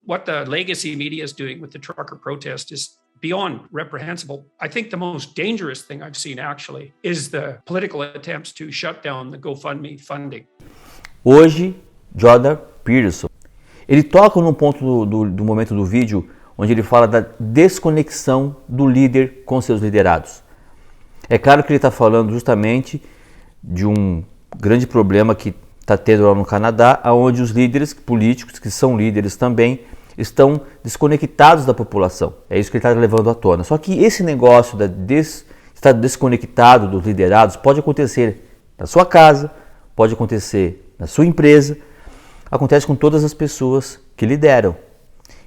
what the legacy media is doing with the trucker protest is beyond reprehensible. I think the most dangerous thing I've seen actually is the political attempts to shut down the GoFundMe funding. Hoje, Jordan Peterson, ele toca num ponto do momento do vídeo onde ele fala da desconexão do líder com seus liderados. É claro que ele está falando justamente de um grande problema que está tendo lá no Canadá, onde os líderes políticos, que são líderes também, estão desconectados da população. É isso que ele está levando à tona. Só que esse negócio de estar desconectado dos liderados pode acontecer na sua casa, pode acontecer na sua empresa, acontece com todas as pessoas que lideram.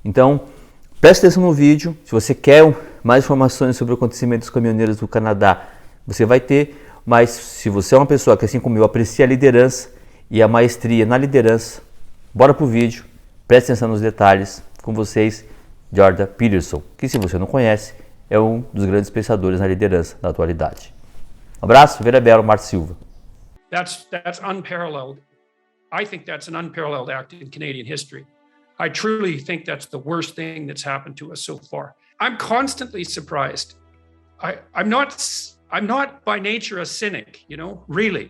Então, preste atenção no vídeo. Se você quer mais informações sobre o acontecimento dos caminhoneiros do Canadá, você vai ter. Mas se você é uma pessoa que, assim como eu, aprecia a liderança e a maestria na liderança, bora pro vídeo. Preste atenção nos detalhes. Com vocês, Jordan Peterson, que, se você não conhece, é um dos grandes pensadores na liderança da atualidade. Um abraço, Vera Belo, Marcio Silva. That's unparalleled. I think that's an unparalleled act in Canadian history. I truly think that's the worst thing that's happened to us so far. I'm constantly surprised. I'm not by nature a cynic, really.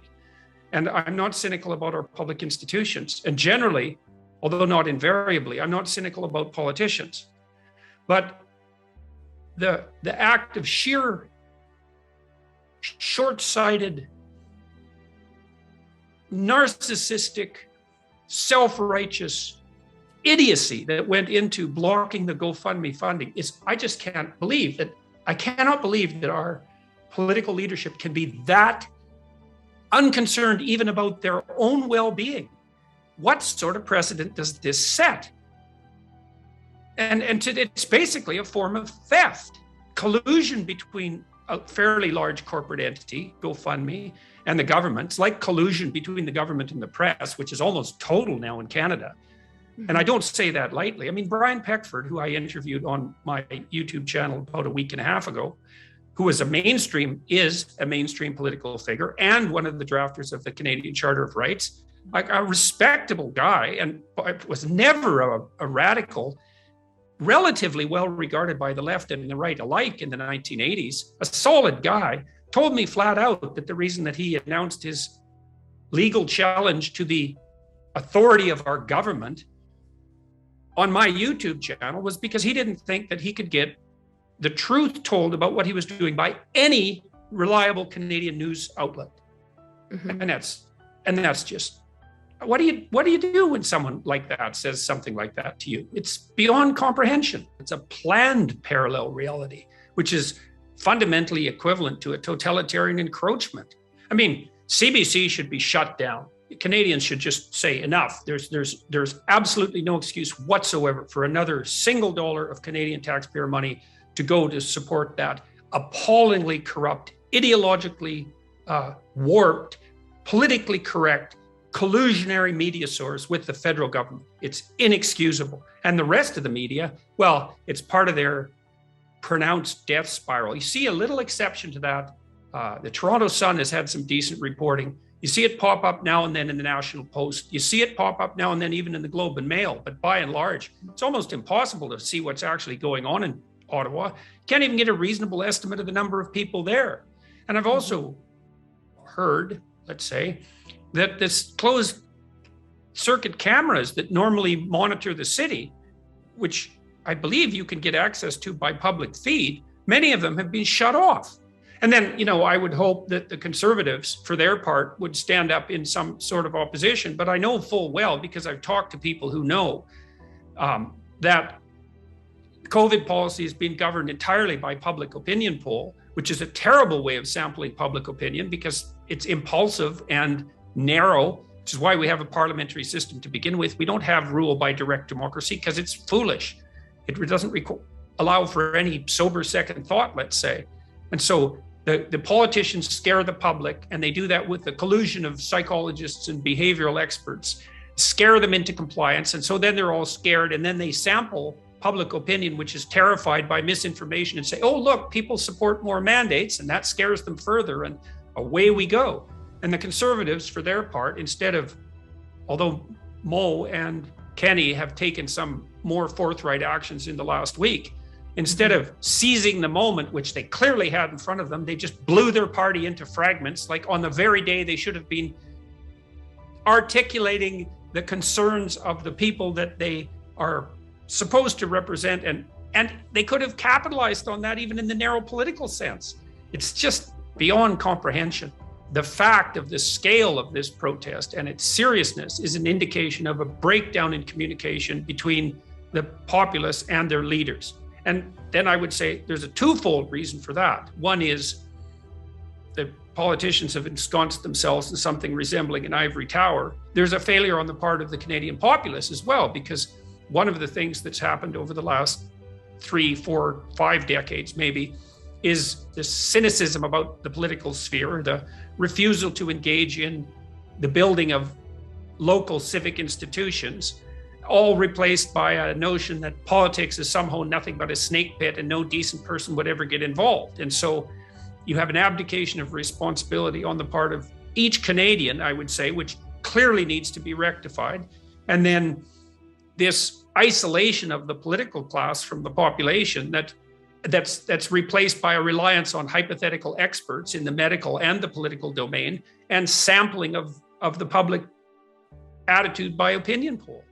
And I'm not cynical about our public institutions. And generally, although not invariably, I'm not cynical about politicians. But the act of sheer short-sighted, narcissistic, self-righteous idiocy that went into blocking the GoFundMe funding I cannot believe that our political leadership can be that unconcerned even about their own well-being. What sort of precedent does this set? And it's basically a form of theft, collusion between a fairly large corporate entity, GoFundMe, and the government. It's like collusion between the government and the press, which is almost total now in Canada. Mm-hmm. And I don't say that lightly. I mean, Brian Peckford, who I interviewed on my YouTube channel about a week and a half ago, who is a mainstream political figure and one of the drafters of the Canadian Charter of Rights, like a respectable guy, and was never a radical, relatively well regarded by the left and the right alike in the 1980s, a solid guy, told me flat out that the reason that he announced his legal challenge to the authority of our government on my YouTube channel was because he didn't think that he could get the truth told about what he was doing by any reliable Canadian news outlet. Mm-hmm. And that's just, what do you do when someone like that says something like that to you? It's beyond comprehension. It's a planned parallel reality, which is fundamentally equivalent to a totalitarian encroachment. I mean, CBC should be shut down. Canadians should just say enough. There's absolutely no excuse whatsoever for another single dollar of Canadian taxpayer money to go to support that appallingly corrupt, ideologically warped, politically correct, collusionary media source with the federal government. It's inexcusable. And the rest of the media, well, it's part of their pronounced death spiral. You see a little exception to that. The Toronto Sun has had some decent reporting. You see it pop up now and then in the National Post. You see it pop up now and then even in the Globe and Mail. But by and large, it's almost impossible to see what's actually going on in Ottawa. Can't even get a reasonable estimate of the number of people there. And I've also heard, let's say, that this closed circuit cameras that normally monitor the city, which I believe you can get access to by public feed, many of them have been shut off. And then, I would hope that the Conservatives, for their part, would stand up in some sort of opposition. But I know full well, because I've talked to people who know that COVID policy is being governed entirely by public opinion poll, which is a terrible way of sampling public opinion because it's impulsive and narrow, which is why we have a parliamentary system to begin with. We don't have rule by direct democracy because it's foolish. It doesn't allow for any sober second thought, let's say. And so the politicians scare the public, and they do that with the collusion of psychologists and behavioral experts, scare them into compliance. And so then they're all scared, and then they sample public opinion, which is terrified by misinformation, and say, oh, look, people support more mandates, and that scares them further, and away we go. And the Conservatives, for their part, instead of, although Mo and Kenny have taken some more forthright actions in the last week. Instead of seizing the moment, which they clearly had in front of them, they just blew their party into fragments, like on the very day they should have been articulating the concerns of the people that they are supposed to represent. And they could have capitalized on that even in the narrow political sense. It's just beyond comprehension. The fact of the scale of this protest and its seriousness is an indication of a breakdown in communication between the populace and their leaders. And then I would say there's a twofold reason for that. One is the politicians have ensconced themselves in something resembling an ivory tower. There's a failure on the part of the Canadian populace as well, because one of the things that's happened over the last 3, 4, 5 decades maybe is this cynicism about the political sphere, the refusal to engage in the building of local civic institutions, all replaced by a notion that politics is somehow nothing but a snake pit and no decent person would ever get involved. And so you have an abdication of responsibility on the part of each Canadian, I would say, which clearly needs to be rectified. And then this isolation of the political class from the population that's replaced by a reliance on hypothetical experts in the medical and the political domain and sampling of the public attitude by opinion polls.